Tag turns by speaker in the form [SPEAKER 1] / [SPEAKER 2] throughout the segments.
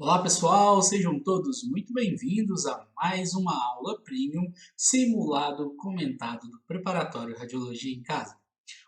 [SPEAKER 1] Olá pessoal, sejam todos muito bem-vindos a mais uma aula Premium simulado comentado do Preparatório Radiologia em Casa.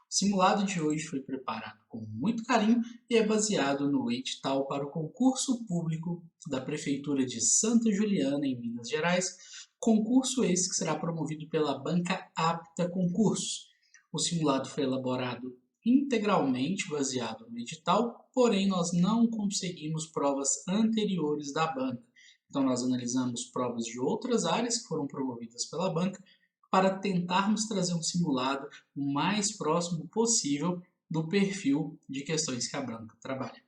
[SPEAKER 1] O simulado de hoje foi preparado com muito carinho e é baseado no edital para o concurso público da Prefeitura de Santa Juliana, em Minas Gerais, concurso esse que será promovido pela Banca Apta Concursos. O simulado foi elaborado integralmente baseado no edital, porém nós não conseguimos provas anteriores da banca. Então nós analisamos provas de outras áreas que foram promovidas pela banca para tentarmos trazer um simulado o mais próximo possível do perfil de questões que a banca trabalha.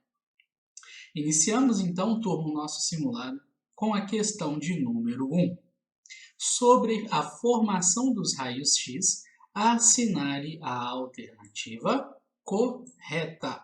[SPEAKER 1] Iniciamos então, turma, o nosso simulado com a questão de número 1. Sobre a formação dos raios X, assinale a alternativa correta.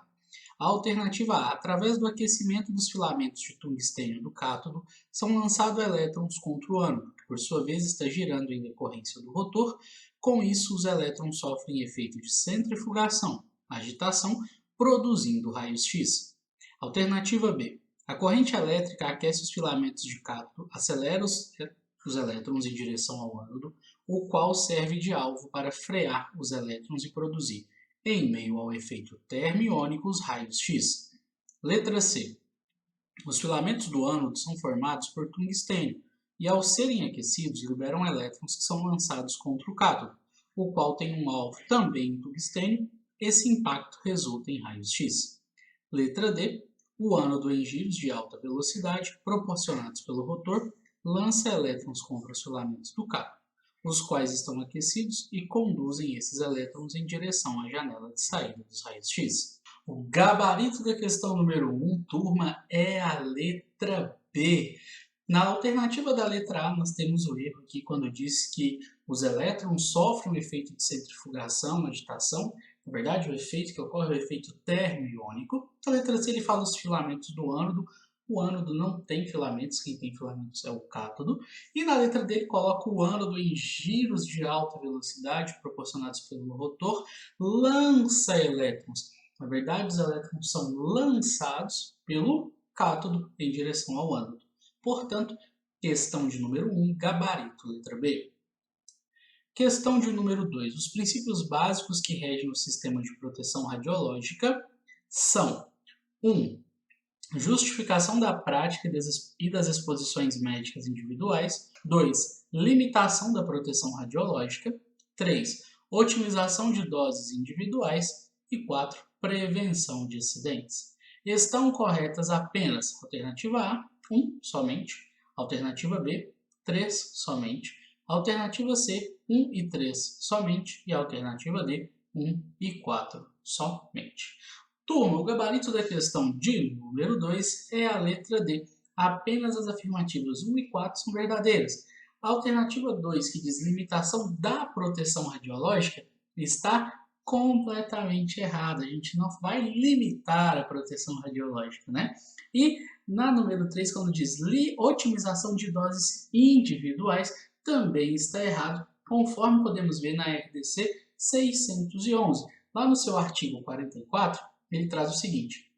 [SPEAKER 1] A alternativa A. Através do aquecimento dos filamentos de tungstênio do cátodo, são lançados elétrons contra o ânodo, que por sua vez está girando em decorrência do rotor. Com isso, os elétrons sofrem efeito de centrifugação, agitação, produzindo raios X. Alternativa B. A corrente elétrica aquece os filamentos de cátodo, acelera os elétrons em direção ao ânodo, o qual serve de alvo para frear os elétrons e produzir, em meio ao efeito termiônico, os raios X. Letra C. Os filamentos do ânodo são formados por tungstênio e, ao serem aquecidos, liberam elétrons que são lançados contra o cátodo, o qual tem um alvo também em tungstênio. Esse impacto resulta em raios X. Letra D. O ânodo em giros de alta velocidade, proporcionados pelo rotor, lança elétrons contra os filamentos do cátodo, os quais estão aquecidos e conduzem esses elétrons em direção à janela de saída dos raios X. O gabarito da questão número 1, turma, é a letra B. Na alternativa da letra A, nós temos o erro aqui quando diz que os elétrons sofrem o efeito de centrifugação, agitação. Na verdade, o efeito que ocorre é o efeito termiônico. Na letra C, ele fala os filamentos do ânodo. O ânodo não tem filamentos, quem tem filamentos é o cátodo. E na letra D ele coloca o ânodo em giros de alta velocidade proporcionados pelo rotor, lança elétrons. Na verdade, os elétrons são lançados pelo cátodo em direção ao ânodo. Portanto, questão de número 1, gabarito, letra B. Questão de número 2. Os princípios básicos que regem o sistema de proteção radiológica são 1. Justificação da prática e das exposições médicas individuais. 2. Limitação da proteção radiológica. 3. Otimização de doses individuais. E 4. Prevenção de acidentes. Estão corretas apenas alternativa A, 1 somente, alternativa B, 3 somente, alternativa C, 1 e 3 somente, e alternativa D, 1 e 4 somente. Turma, o gabarito da questão de número 2 é a letra D. Apenas as afirmativas 1 e 4 são verdadeiras. A alternativa 2, que diz limitação da proteção radiológica, está completamente errada. A gente não vai limitar a proteção radiológica, né? E na número 3, quando diz otimização de doses individuais, também está errado, conforme podemos ver na RDC 611. Lá no seu artigo 44, ele traz o seguinte: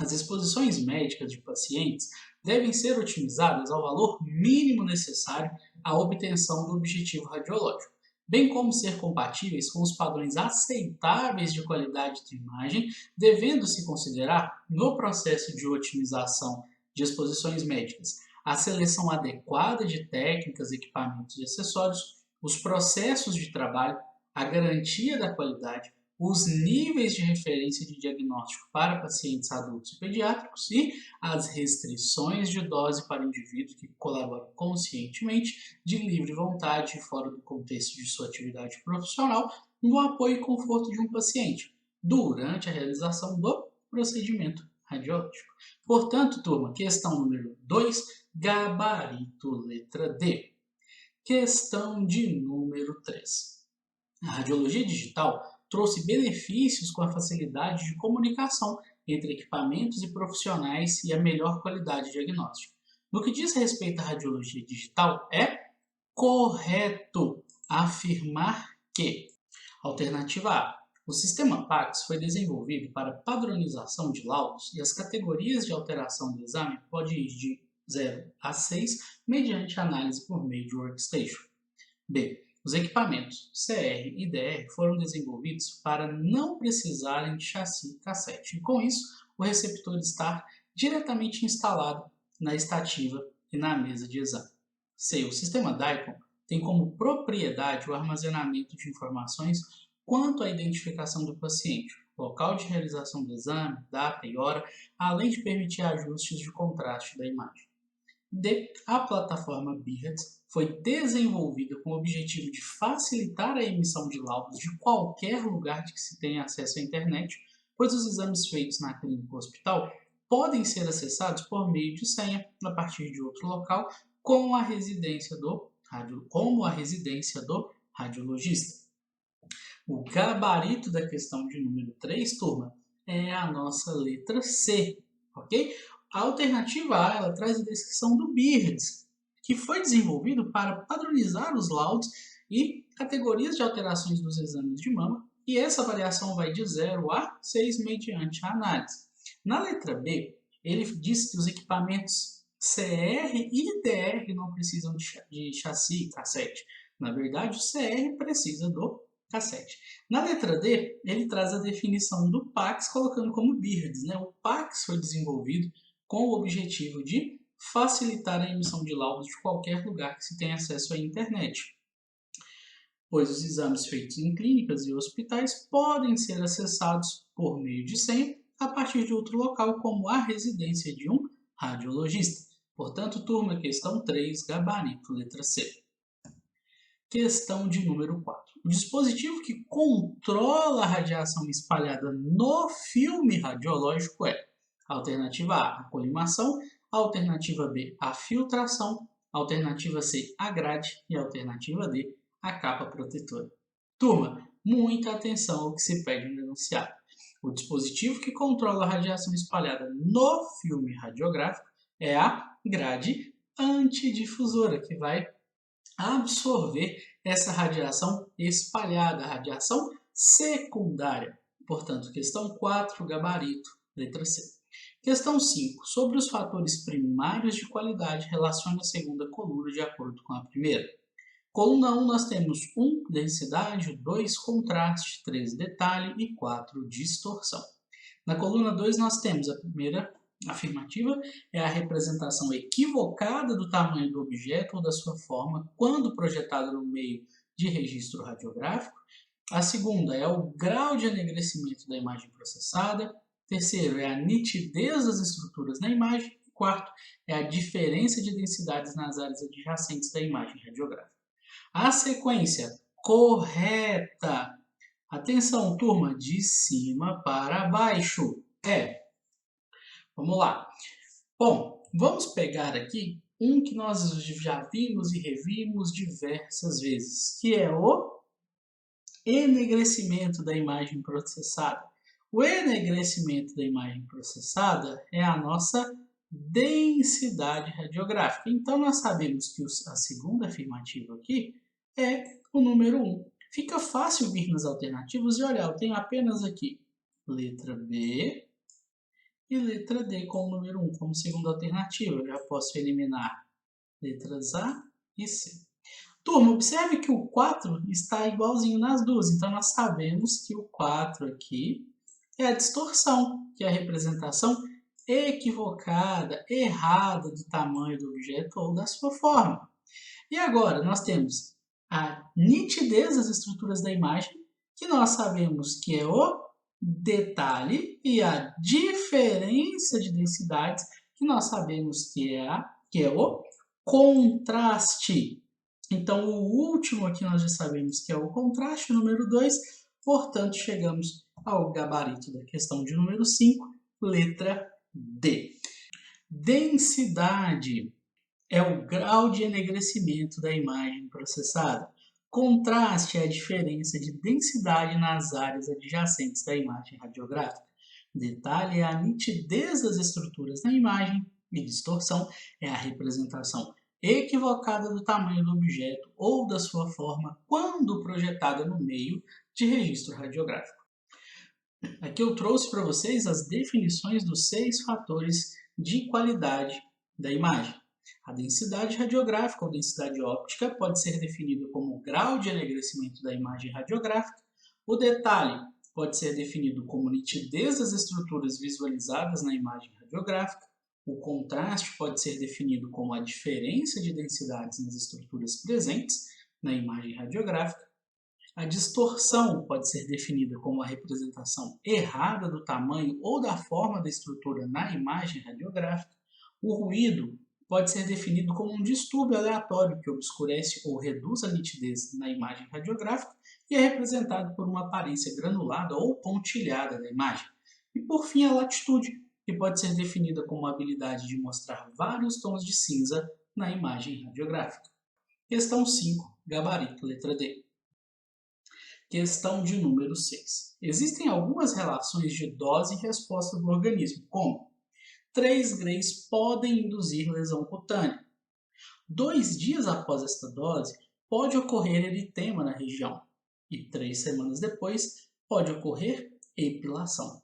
[SPEAKER 1] as exposições médicas de pacientes devem ser otimizadas ao valor mínimo necessário à obtenção do objetivo radiológico, bem como ser compatíveis com os padrões aceitáveis de qualidade de imagem, devendo-se considerar, no processo de otimização de exposições médicas, a seleção adequada de técnicas, equipamentos e acessórios, os processos de trabalho, a garantia da qualidade, os níveis de referência de diagnóstico para pacientes adultos e pediátricos e as restrições de dose para indivíduos que colaboram conscientemente, de livre vontade e fora do contexto de sua atividade profissional, no apoio e conforto de um paciente, durante a realização do procedimento radiológico. Portanto, turma, questão número 2, gabarito, letra D. Questão de número 3. A radiologia digital trouxe benefícios com a facilidade de comunicação entre equipamentos e profissionais e a melhor qualidade diagnóstica. No que diz respeito à radiologia digital, é correto afirmar que, alternativa A, O sistema PACS foi desenvolvido para padronização de laudos e as categorias de alteração do exame podem ir de 0 a 6 mediante análise por meio de workstation. B. Os equipamentos CR e DR foram desenvolvidos para não precisarem de chassi cassete e, com isso, o receptor está diretamente instalado na estativa e na mesa de exame. C. O sistema DICOM tem como propriedade o armazenamento de informações quanto à identificação do paciente, local de realização do exame, data e hora, além de permitir ajustes de contraste da imagem. D. A plataforma BIHADS foi desenvolvida com o objetivo de facilitar a emissão de laudos de qualquer lugar de que se tenha acesso à internet, pois os exames feitos na clínica ou hospital podem ser acessados por meio de senha a partir de outro local, como a residência do radiologista. O gabarito da questão de número 3, turma, é a nossa letra C, ok? A alternativa A, ela traz a descrição do BIHADS, que foi desenvolvido para padronizar os laudos e categorias de alterações dos exames de mama, e essa variação vai de 0 a 6 mediante a análise. Na letra B, ele diz que os equipamentos CR e DR não precisam de chassi e cassete. Na verdade, o CR precisa do cassete. Na letra D, ele traz a definição do PACS, colocando como BIHADS. O PACS foi desenvolvido com o objetivo de facilitar a emissão de laudos de qualquer lugar que se tenha acesso à internet, pois os exames feitos em clínicas e hospitais podem ser acessados por meio de senha a partir de outro local, como a residência de um radiologista. Portanto, turma, questão 3, gabarito, letra C. Questão de número 4. O dispositivo que controla a radiação espalhada no filme radiológico é: alternativa A, a colimação, alternativa B, a filtração, alternativa C, a grade e alternativa D, a capa protetora. Turma, muita atenção ao que se pede no enunciado. O dispositivo que controla a radiação espalhada no filme radiográfico é a grade antidifusora, que vai absorver essa radiação espalhada, a radiação secundária. Portanto, questão 4, gabarito, letra C. Questão 5. Sobre os fatores primários de qualidade, relacione a segunda coluna de acordo com a primeira. Coluna 1, nós temos 1, densidade, 2, contraste, 3, detalhe e 4, distorção. Na coluna 2, nós temos a primeira afirmativa, é a representação equivocada do tamanho do objeto ou da sua forma quando projetada no meio de registro radiográfico. A segunda é o grau de enegrecimento da imagem processada. Terceiro é a nitidez das estruturas na imagem. Quarto é a diferença de densidades nas áreas adjacentes da imagem radiográfica. A sequência correta, atenção turma, de cima para baixo, vamos lá. Bom, vamos pegar aqui um que nós já vimos e revimos diversas vezes, que é o enegrecimento da imagem processada. O enegrecimento da imagem processada é a nossa densidade radiográfica. Então, nós sabemos que a segunda afirmativa aqui é o número 1. Fica fácil vir nas alternativas e olhar, eu tenho apenas aqui letra B e letra D como número 1, como segunda alternativa. Eu já posso eliminar letras A e C. Turma, observe que o 4 está igualzinho nas duas, então nós sabemos que o 4 aqui é a distorção, que é a representação equivocada, errada do tamanho do objeto ou da sua forma. E agora nós temos a nitidez das estruturas da imagem, que nós sabemos que é o detalhe, e a diferença de densidades, que nós sabemos que é o contraste. Então, o último aqui nós já sabemos que é o contraste, número 2, portanto, chegamos ao gabarito da questão de número 5, letra D. Densidade é o grau de enegrecimento da imagem processada. Contraste é a diferença de densidade nas áreas adjacentes da imagem radiográfica. Detalhe é a nitidez das estruturas da imagem e distorção é a representação equivocada do tamanho do objeto ou da sua forma quando projetada no meio de registro radiográfico. Aqui eu trouxe para vocês as definições dos 6 fatores de qualidade da imagem. A densidade radiográfica ou densidade óptica pode ser definida como o grau de enegrecimento da imagem radiográfica. O detalhe pode ser definido como nitidez das estruturas visualizadas na imagem radiográfica. O contraste pode ser definido como a diferença de densidades nas estruturas presentes na imagem radiográfica. A distorção pode ser definida como a representação errada do tamanho ou da forma da estrutura na imagem radiográfica. O ruído pode ser definido como um distúrbio aleatório que obscurece ou reduz a nitidez na imagem radiográfica e é representado por uma aparência granulada ou pontilhada da imagem. E por fim, a latitude, que pode ser definida como a habilidade de mostrar vários tons de cinza na imagem radiográfica. Questão 5, gabarito, letra D. Questão de número 6. Existem algumas relações de dose e resposta do organismo, como 3 grays podem induzir lesão cutânea. 2 dias após esta dose, pode ocorrer eritema na região. E 3 semanas depois, pode ocorrer epilação.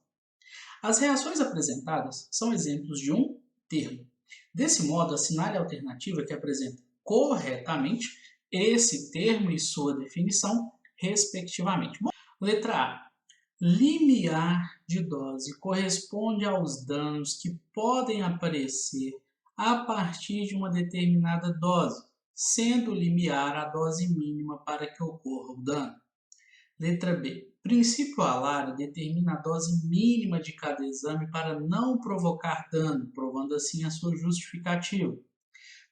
[SPEAKER 1] As reações apresentadas são exemplos de um termo. Desse modo, assinale a alternativa que apresenta corretamente esse termo e sua definição, respectivamente. Bom, letra A. Limiar de dose corresponde aos danos que podem aparecer a partir de uma determinada dose, sendo o limiar a dose mínima para que ocorra o dano. Letra B. Princípio Alara determina a dose mínima de cada exame para não provocar dano, provando assim a sua justificativa.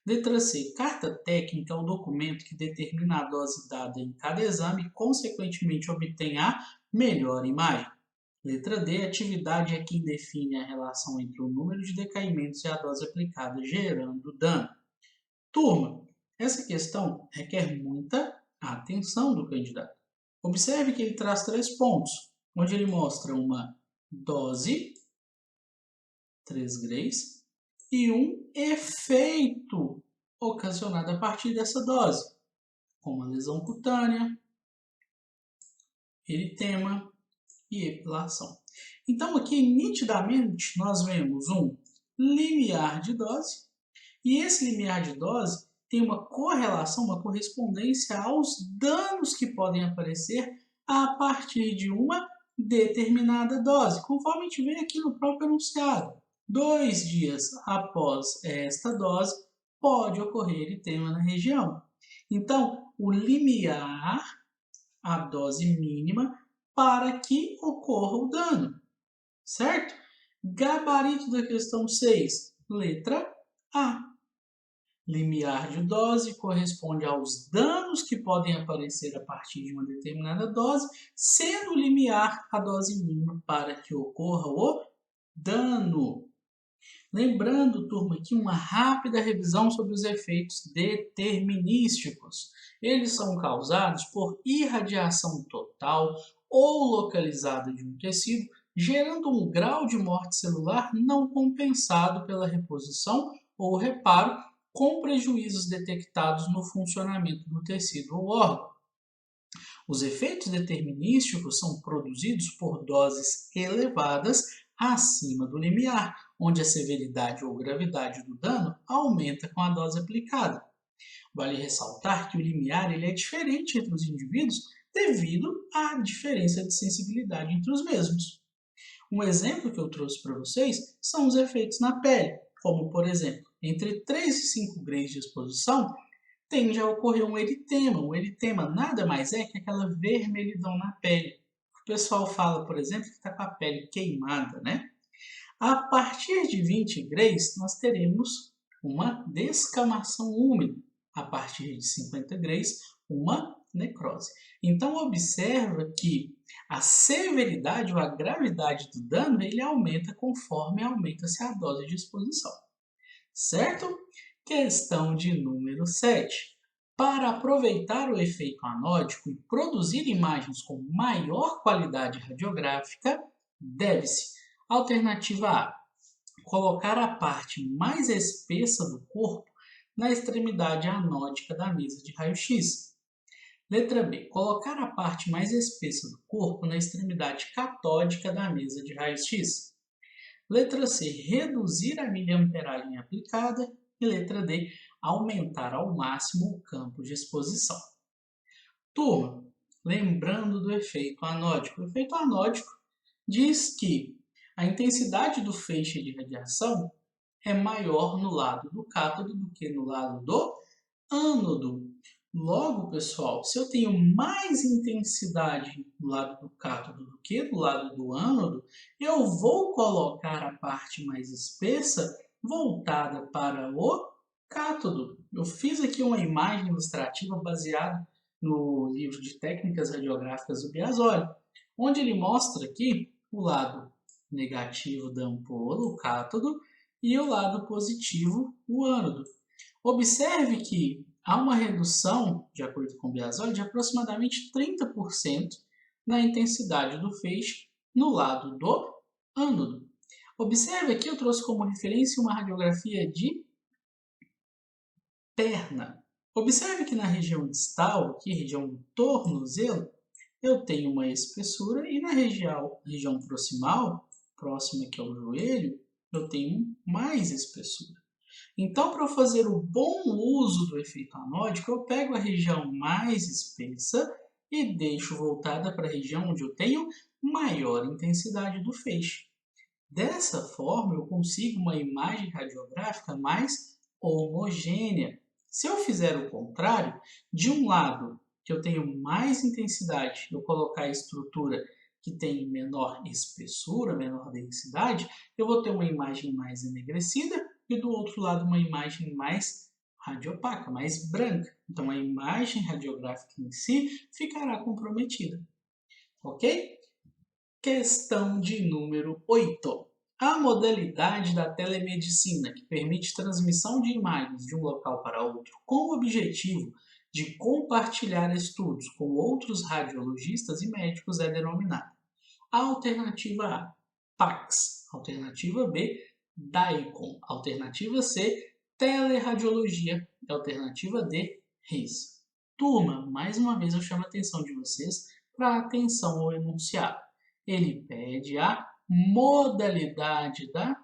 [SPEAKER 1] Letra C. Carta técnica é o documento que determina a dose dada em cada exame e, consequentemente, obtém a melhor imagem. Letra D. Atividade é quem define a relação entre o número de decaimentos e a dose aplicada, gerando dano. Turma, essa questão requer muita atenção do candidato. Observe que ele traz 3 pontos, onde ele mostra uma dose, 3 grays, e um efeito ocasionado a partir dessa dose, como a lesão cutânea, eritema e epilação. Então aqui nitidamente nós vemos um limiar de dose, e esse limiar de dose tem uma correlação, uma correspondência aos danos que podem aparecer a partir de uma determinada dose, conforme a gente vê aqui no próprio enunciado. 2 dias após esta dose, pode ocorrer eritema na região. Então, o limiar, a dose mínima, para que ocorra o dano, certo? Gabarito da questão 6, letra A. Limiar de dose corresponde aos danos que podem aparecer a partir de uma determinada dose, sendo o limiar a dose mínima para que ocorra o dano. Lembrando, turma, aqui uma rápida revisão sobre os efeitos determinísticos. Eles são causados por irradiação total ou localizada de um tecido, gerando um grau de morte celular não compensado pela reposição ou reparo, com prejuízos detectados no funcionamento do tecido ou órgão. Os efeitos determinísticos são produzidos por doses elevadas acima do limiar, onde a severidade ou gravidade do dano aumenta com a dose aplicada. Vale ressaltar que o limiar ele é diferente entre os indivíduos devido à diferença de sensibilidade entre os mesmos. Um exemplo que eu trouxe para vocês são os efeitos na pele, como, por exemplo, entre 3 e 5 graus de exposição, tende a ocorrer um eritema. O eritema nada mais é que aquela vermelhidão na pele. O pessoal fala, por exemplo, que está com a pele queimada, né? A partir de 20 graus, nós teremos uma descamação úmida. A partir de 50 graus, uma necrose. Então, observa que a severidade ou a gravidade do dano ele aumenta conforme aumenta-se a dose de exposição. Certo? Questão de número 7. Para aproveitar o efeito anódico e produzir imagens com maior qualidade radiográfica, deve-se: alternativa A, colocar a parte mais espessa do corpo na extremidade anódica da mesa de raio-x. Letra B. Colocar a parte mais espessa do corpo na extremidade catódica da mesa de raio-x. Letra C. Reduzir a miliamperagem aplicada. E letra D. Aumentar ao máximo o campo de exposição. Turma, lembrando do efeito anódico. O efeito anódico diz que a intensidade do feixe de radiação é maior no lado do cátodo do que no lado do ânodo. Logo, pessoal, se eu tenho mais intensidade no lado do cátodo do que do lado do ânodo, eu vou colocar a parte mais espessa voltada para o cátodo. Eu fiz aqui uma imagem ilustrativa baseada no livro de técnicas radiográficas do Biasoli, onde ele mostra aqui o lado negativo da ampola, o cátodo, e o lado positivo, o ânodo. Observe que há uma redução, de acordo com o Biasoli, de aproximadamente 30% na intensidade do feixe no lado do ânodo. Observe aqui, eu trouxe como referência uma radiografia de perna. Observe que na região distal, aqui, região do tornozelo, eu tenho uma espessura e na região proximal, próxima aqui ao joelho, eu tenho mais espessura. Então, para eu fazer o bom uso do efeito anódico, eu pego a região mais espessa e deixo voltada para a região onde eu tenho maior intensidade do feixe. Dessa forma, eu consigo uma imagem radiográfica mais homogênea. Se eu fizer o contrário, de um lado que eu tenho mais intensidade, eu colocar a estrutura que tem menor espessura, menor densidade, eu vou ter uma imagem mais enegrecida e do outro lado uma imagem mais radiopaca, mais branca. Então a imagem radiográfica em si ficará comprometida. Ok? Questão de número 8. A modalidade da telemedicina, que permite transmissão de imagens de um local para outro com o objetivo de compartilhar estudos com outros radiologistas e médicos, é denominada. A alternativa A, PACS. Alternativa B, DICOM. Alternativa C, teleradiologia. Alternativa D, RIS. Turma, mais uma vez eu chamo a atenção de vocês para a atenção ao enunciado. Ele pede a modalidade da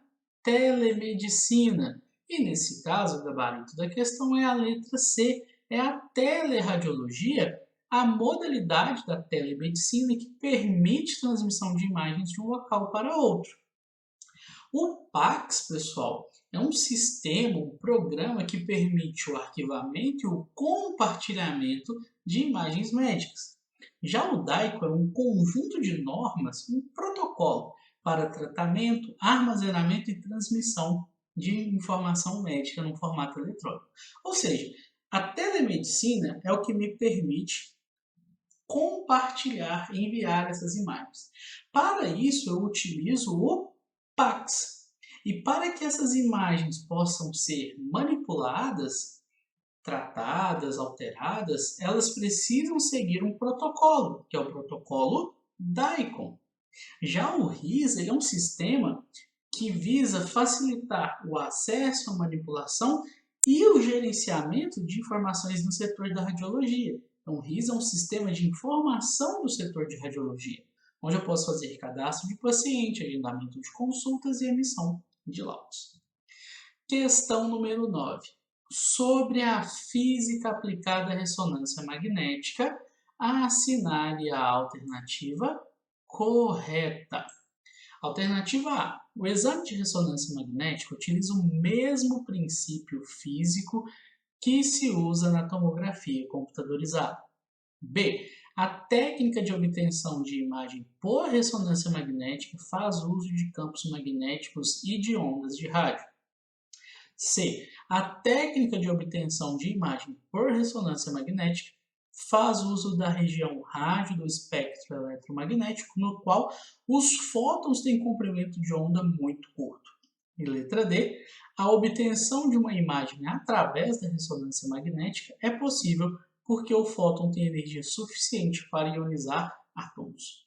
[SPEAKER 1] telemedicina. E nesse caso, o gabarito da questão é a letra C, é a teleradiologia, a modalidade da telemedicina que permite transmissão de imagens de um local para outro. O PACS, pessoal, é um sistema, um programa que permite o arquivamento e o compartilhamento de imagens médicas. Já o DICOM é um conjunto de normas, um protocolo para tratamento, armazenamento e transmissão de informação médica no formato eletrônico. Ou seja, a telemedicina é o que me permite compartilhar e enviar essas imagens. Para isso, eu utilizo o PACS. E para que essas imagens possam ser manipuladas, tratadas, alteradas, elas precisam seguir um protocolo, que é o protocolo DICOM. Já o RIS é um sistema que visa facilitar o acesso, a manipulação e o gerenciamento de informações no setor da radiologia. Então, o RIS é um sistema de informação do setor de radiologia, onde eu posso fazer cadastro de paciente, agendamento de consultas e emissão de laudos. Questão número 9. Sobre a física aplicada à ressonância magnética, assinale a alternativa correta. Alternativa A. O exame de ressonância magnética utiliza o mesmo princípio físico que se usa na tomografia computadorizada. B. A técnica de obtenção de imagem por ressonância magnética faz uso de campos magnéticos e de ondas de rádio. C. A técnica de obtenção de imagem por ressonância magnética faz uso da região rádio do espectro eletromagnético, no qual os fótons têm comprimento de onda muito curto. E letra D. A obtenção de uma imagem através da ressonância magnética é possível porque o fóton tem energia suficiente para ionizar átomos.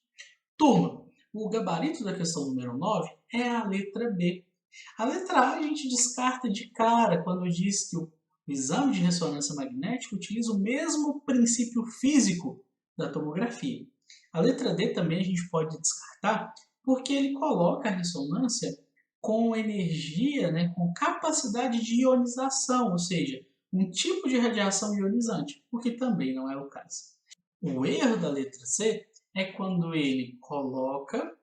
[SPEAKER 1] Turma, o gabarito da questão número 9 é a letra B. A letra A a gente descarta de cara quando diz que o O exame de ressonância magnética utiliza o mesmo princípio físico da tomografia. A letra D também a gente pode descartar porque ele coloca a ressonância com energia, né, com capacidade de ionização, ou seja, um tipo de radiação ionizante, o que também não é o caso. O erro da letra C é quando ele coloca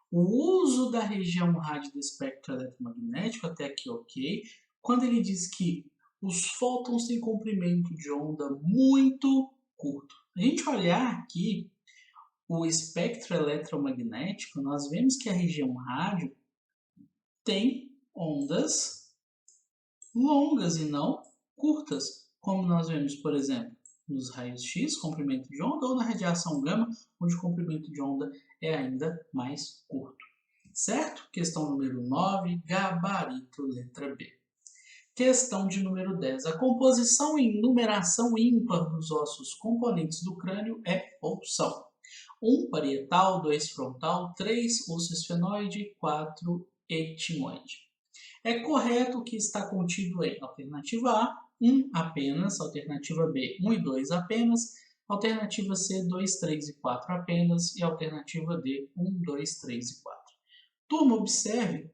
[SPEAKER 1] o uso da região rádio do espectro eletromagnético, até aqui ok, quando ele diz que os fótons têm comprimento de onda muito curto. A gente olhar aqui o espectro eletromagnético, nós vemos que a região rádio tem ondas longas e não curtas, como nós vemos, por exemplo, nos raios X, comprimento de onda, ou na radiação gama, onde o comprimento de onda é ainda mais curto. Certo? Questão número 9, gabarito, letra B. Questão de número 10. A composição em numeração ímpar dos ossos componentes do crânio é ou são 1 parietal, 2 frontal, 3 osso esfenoide, 4 etimoide. É correto o que está contido em alternativa A, 1 apenas, alternativa B, 1 e 2 apenas, alternativa C, 2, 3 e 4 apenas, e alternativa D, 1, 2, 3 e 4. Turma, observe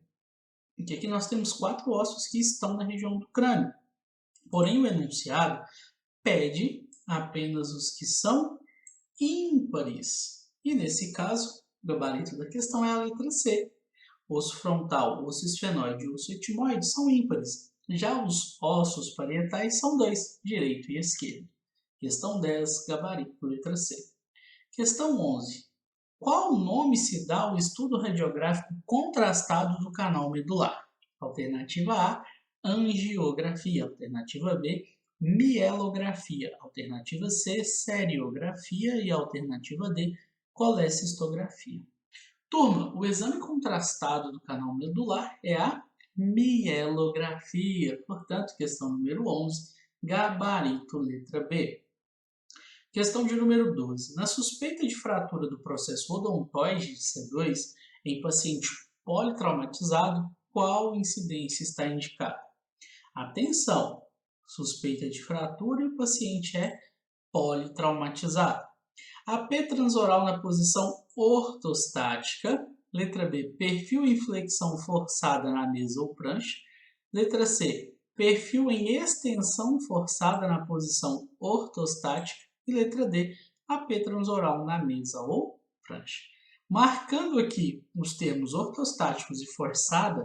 [SPEAKER 1] que aqui nós temos 4 ossos que estão na região do crânio. Porém, o enunciado pede apenas os que são ímpares. E nesse caso, o gabarito da questão é a letra C. Osso frontal, osso esfenoide e osso etimoide são ímpares. Já os ossos parietais são 2, direito e esquerdo. Questão 10, gabarito, letra C. Questão 11. Qual nome se dá ao estudo radiográfico contrastado do canal medular? Alternativa A, angiografia. Alternativa B, mielografia. Alternativa C, seriografia. E alternativa D, colecistografia. Turma, o exame contrastado do canal medular é a mielografia. Portanto, questão número 11, gabarito, letra B. Questão de número 12. Na suspeita de fratura do processo odontoide de C2 em paciente politraumatizado, qual incidência está indicada? Atenção! Suspeita de fratura e o paciente é politraumatizado. AP transoral na posição ortostática. Letra B, perfil em flexão forçada na mesa ou prancha. Letra C, perfil em extensão forçada na posição ortostática. E letra D, AP transoral na mesa ou prancha. Marcando aqui os termos ortostáticos e forçada,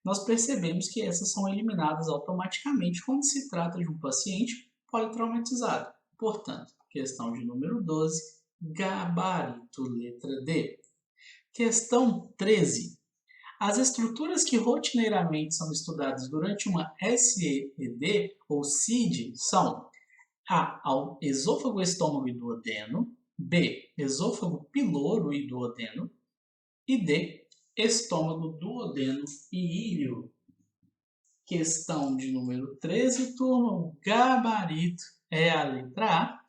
[SPEAKER 1] nós percebemos que essas são eliminadas automaticamente quando se trata de um paciente politraumatizado. Portanto, questão de número 12, gabarito, letra D. Questão 13. As estruturas que rotineiramente são estudadas durante uma SED ou CID são A, esôfago, estômago e duodeno, B, esôfago, piloro e duodeno, e D, estômago, duodeno e íleo. Questão de número 13, turma, o gabarito é a letra A.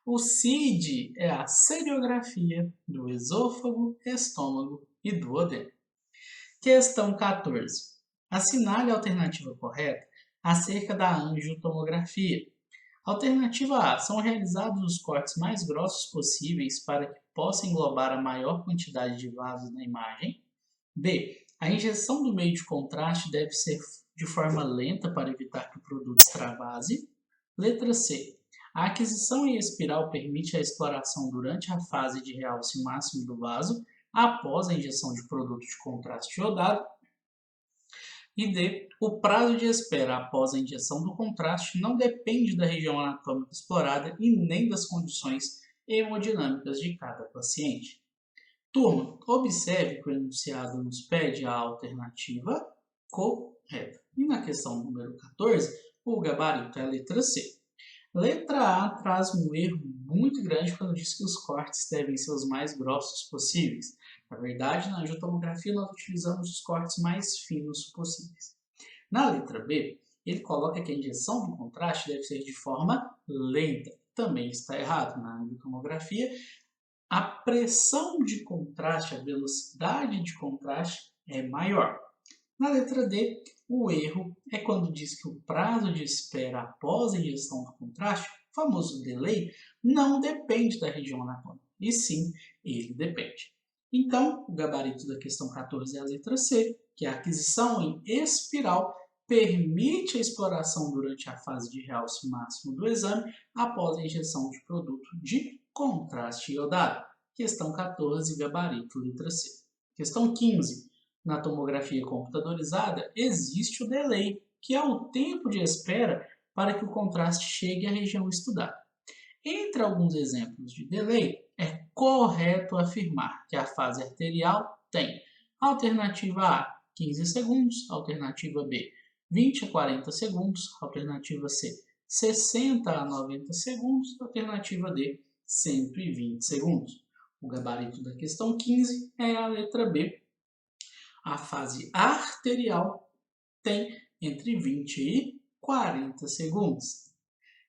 [SPEAKER 1] O CID é a seriografia do esôfago, estômago e duodeno. Questão 14. Assinale a alternativa correta acerca da angiotomografia. Alternativa A. São realizados os cortes mais grossos possíveis para que possa englobar a maior quantidade de vasos na imagem. B. A injeção do meio de contraste deve ser de forma lenta para evitar que o produto extravase. Letra C. A aquisição em espiral permite a exploração durante a fase de realce máximo do vaso após a injeção de produto de contraste iodado. E D. O prazo de espera após a injeção do contraste não depende da região anatômica explorada e nem das condições hemodinâmicas de cada paciente. Turma, observe que o enunciado nos pede a alternativa correta. E na questão número 14, o gabarito é a letra C. Letra A traz um erro muito grande quando diz que os cortes devem ser os mais grossos possíveis. Na verdade, na angiotomografia nós utilizamos os cortes mais finos possíveis. Na letra B, ele coloca que a injeção do contraste deve ser de forma lenta. Também está errado. Na angiotomografia, a pressão de contraste, a velocidade de contraste é maior. Na letra D, o erro é quando diz que o prazo de espera após a injeção do contraste, o famoso delay, não depende da região anatômica, e sim, ele depende. Então, o gabarito da questão 14 é a letra C, que a aquisição em espiral permite a exploração durante a fase de realce máximo do exame após a injeção de produto de contraste iodado. Questão 14, gabarito, letra C. Questão 15. Na tomografia computadorizada, existe o delay, que é o tempo de espera para que o contraste chegue à região estudada. Entre alguns exemplos de delay, é correto afirmar que a fase arterial tem alternativa A, 15 segundos, alternativa B, 20 a 40 segundos, alternativa C, 60 a 90 segundos, alternativa D, 120 segundos. O gabarito da questão 15 é a letra B. A fase arterial tem entre 20 e 40 segundos.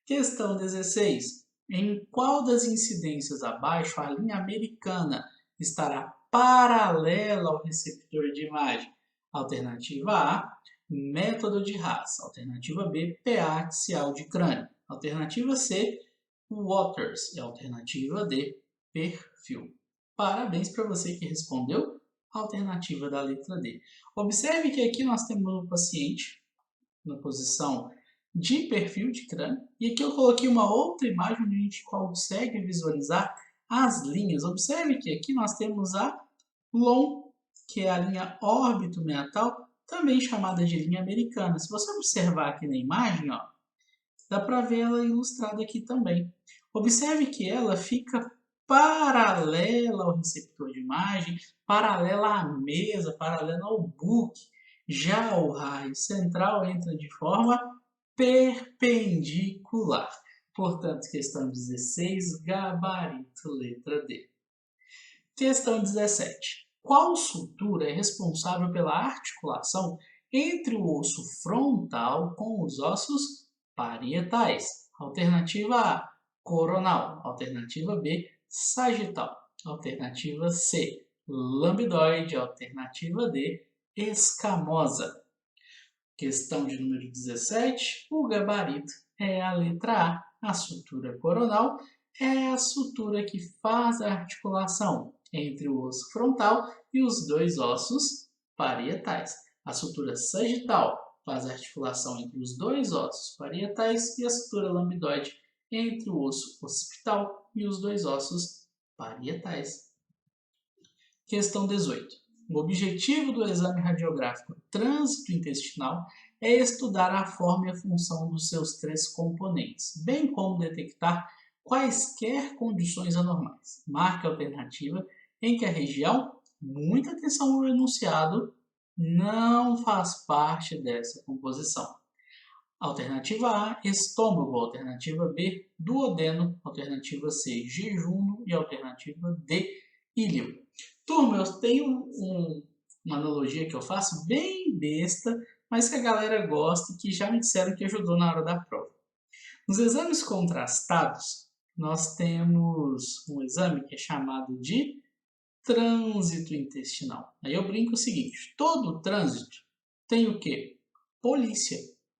[SPEAKER 1] Questão 16. Em qual das incidências abaixo a linha americana estará paralela ao receptor de imagem? Alternativa A, método de Haas. Alternativa B, PA axial de crânio. Alternativa C, Waters. E alternativa D, perfil. Parabéns para você que respondeu a alternativa da letra D. Observe que aqui nós temos um paciente na posição de perfil de crânio. E aqui eu coloquei uma outra imagem onde a gente consegue visualizar as linhas. Observe que aqui nós temos a LOM, que é a linha órbito-meatal, também chamada de linha americana. Se você observar aqui na imagem, ó, dá para ver ela ilustrada aqui também. Observe que ela fica paralela ao receptor de imagem, paralela à mesa, paralela ao book. Já o raio central entra de forma perpendicular. Portanto, questão 16, gabarito, letra D. Questão 17. Qual sutura é responsável pela articulação entre o osso frontal com os ossos parietais? Alternativa A, coronal. Alternativa B, sagital. Alternativa C, lambidoide. Alternativa D, escamosa. Questão de número 17, o gabarito é a letra A. A sutura coronal é a sutura que faz a articulação entre o osso frontal e os dois ossos parietais. A sutura sagital faz a articulação entre os dois ossos parietais e a sutura lambidoide entre o osso occipital e os dois ossos parietais. Questão 18. O objetivo do exame radiográfico trânsito intestinal é estudar a forma e a função dos seus três componentes, bem como detectar quaisquer condições anormais. Marque a alternativa em que a região, muita atenção ao enunciado, não faz parte dessa composição. Alternativa A, estômago. Alternativa B, duodeno. Alternativa C, jejum. E alternativa D, íleo. Turma, eu tenho uma analogia que eu faço bem besta, mas que a galera gosta e que já me disseram que ajudou na hora da prova. Nos exames contrastados, nós temos um exame que é chamado de trânsito intestinal. Aí eu brinco o seguinte, todo trânsito tem o quê? Polícia,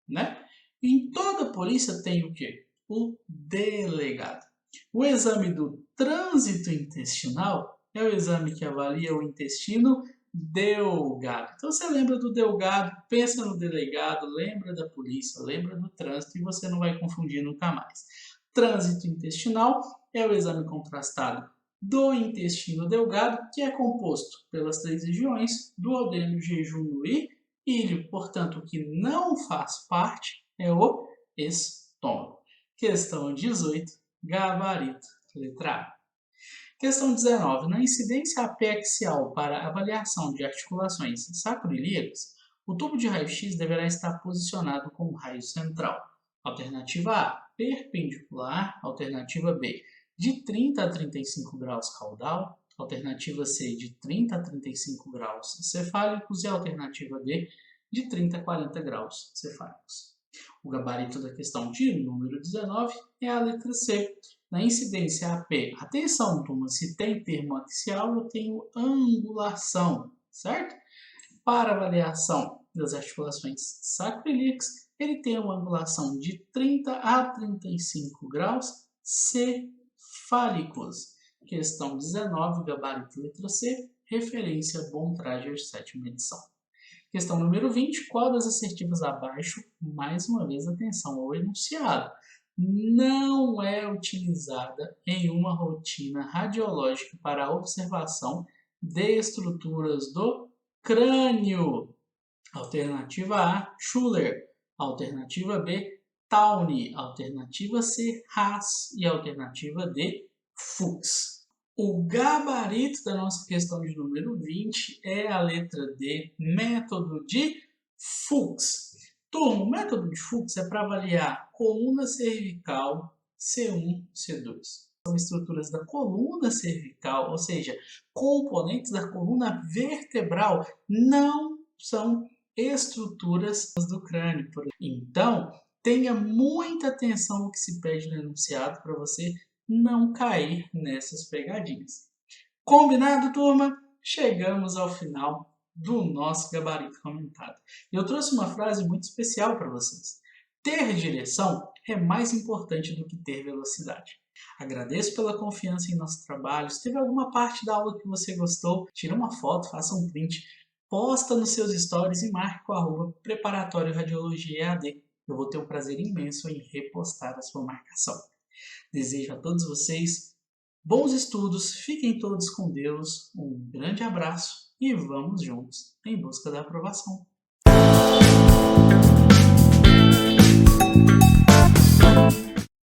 [SPEAKER 1] né? E em toda polícia tem o quê? O delegado. O exame do trânsito intestinal é o exame que avalia o intestino delgado. Então você lembra do delgado, pensa no delegado, lembra da polícia, lembra do trânsito e você não vai confundir nunca mais. Trânsito intestinal é o exame contrastado do intestino delgado, que é composto pelas três regiões, duodeno, jejum e íleo. Portanto, o que não faz parte é o estômago. Questão 18, gabarito, letra A. Questão 19. Na incidência apiaxial para avaliação de articulações sacroiliacas, o tubo de raio-x deverá estar posicionado com o raio central. Alternativa A, perpendicular. Alternativa B, de 30 a 35 graus caudal. Alternativa C, de 30 a 35 graus cefálicos. E alternativa D, de 30 a 40 graus cefálicos. O gabarito da questão de número 19 é a letra C. Na incidência AP, atenção, turma, se tem termo axial, eu tenho angulação, certo? Para avaliação das articulações sacroiliacas, ele tem uma angulação de 30 a 35 graus cefálicos. Questão 19, gabarito letra C, referência Bontrager, 7ª edição. Questão número 20, qual das assertivas abaixo, mais uma vez atenção ao enunciado, não é utilizada em uma rotina radiológica para a observação de estruturas do crânio? Alternativa A, Schuller. Alternativa B, Tawny. Alternativa C, Haas. E alternativa D, Fuchs. O gabarito da nossa questão de número 20 é a letra D, método de Fuchs. Turma, o método de Fuchs é para avaliar coluna cervical C1, C2. São estruturas da coluna cervical, ou seja, componentes da coluna vertebral, não são estruturas do crânio. Então, tenha muita atenção no que se pede no enunciado para você não cair nessas pegadinhas. Combinado, turma? Chegamos ao final do nosso gabarito comentado. Eu trouxe uma frase muito especial para vocês. Ter direção é mais importante do que ter velocidade. Agradeço pela confiança em nosso trabalho. Se teve alguma parte da aula que você gostou, tira uma foto, faça um print, posta nos seus stories e marque com a @preparatório Radiologia EAD. Eu vou ter um prazer imenso em repostar a sua marcação. Desejo a todos vocês bons estudos, fiquem todos com Deus, um grande abraço e vamos juntos em busca da aprovação.